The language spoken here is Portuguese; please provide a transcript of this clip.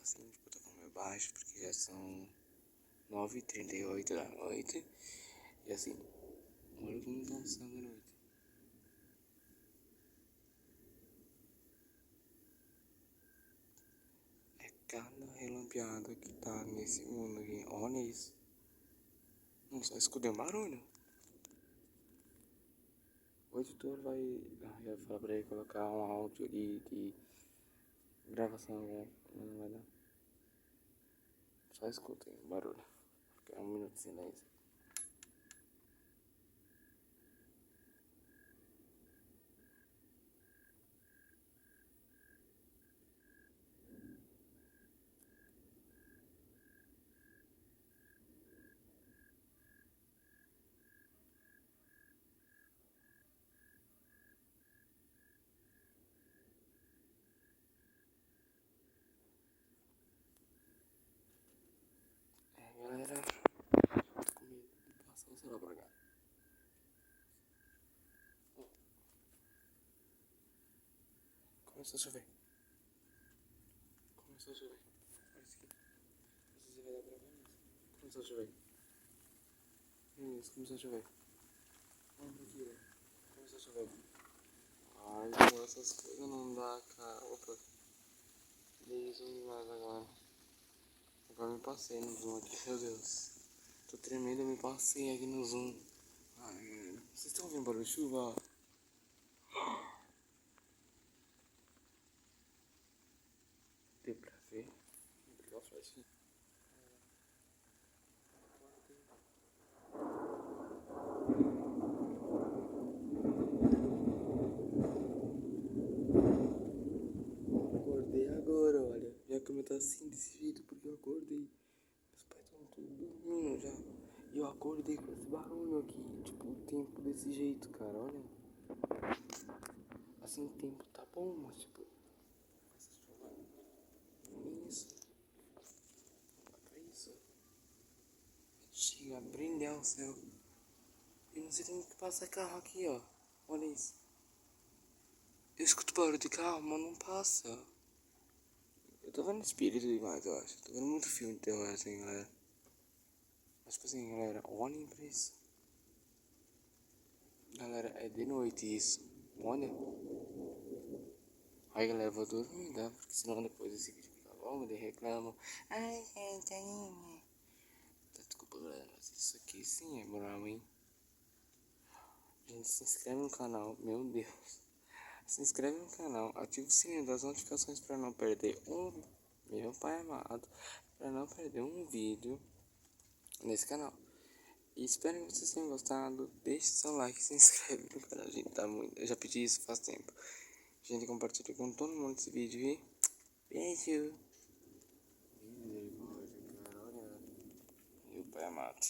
assim, tipo, eu tô falando meio baixo porque já são 9h38 da noite. E assim, olha como tá o céu da noite. É cada relampeada que tá nesse mundo aqui. Olha isso. Não, só escutei um barulho. O editor vai. Eu falar pra ele colocar um áudio ali de gravação agora. Mas não vai dar. Só escutem o barulho. Fica 1 minuto de silêncio. Galera, tô com medo de passar o celular pra cá. Começou a chover. Começou a chover. Olha isso aqui. Não sei se vai dar pra ver, mas começou a chover. Isso, começou a chover. Olha aqui, ó. Começou a chover. Ai, pô, essas coisas não dá, cara. Opa. Dei zoom demais agora. Agora me passei no zoom aqui, meu Deus. Tô tremendo, eu me passei aqui no zoom. Ai, vocês estão ouvindo barulho de chuva? Deu pra ver? Vou pegar o flash. Acordei agora, olha. Minha cama tá assim, desse jeito, porque eu acordei. Meus pais estão todos dormindo já. E eu acordei com esse barulho aqui. Tipo, o tempo desse jeito, cara, olha. Assim, o tempo tá bom, mas tipo... Essa chuva... Nem isso. Não dá pra isso. Chega a brilhar o céu. Eu não sei como que passa carro aqui, ó. Olha isso. Eu escuto barulho de carro, mas não passa. Eu tô vendo espírito demais, eu acho. Tô vendo muito filme de terror assim, galera. Mas tipo assim, galera, olhem pra isso. Galera, é de noite isso. Olha. Aí, galera, eu vou dormir, tá? Porque senão depois esse vídeo fica longo, eles reclamam. Ai, gente, aí... Tá, desculpa, galera, mas isso aqui sim é moral, hein? Gente, se inscreve no canal, meu Deus. Se inscreve no canal, ativa o sininho das notificações para não perder meu pai amado, para não perder um vídeo nesse canal. E espero que vocês tenham gostado. Deixe seu like e se inscreve no canal, gente. Tá muito... Eu já pedi isso faz tempo. Gente, compartilha com todo mundo esse vídeo e beijo. Misericórdia, cara, olha. Meu pai amado.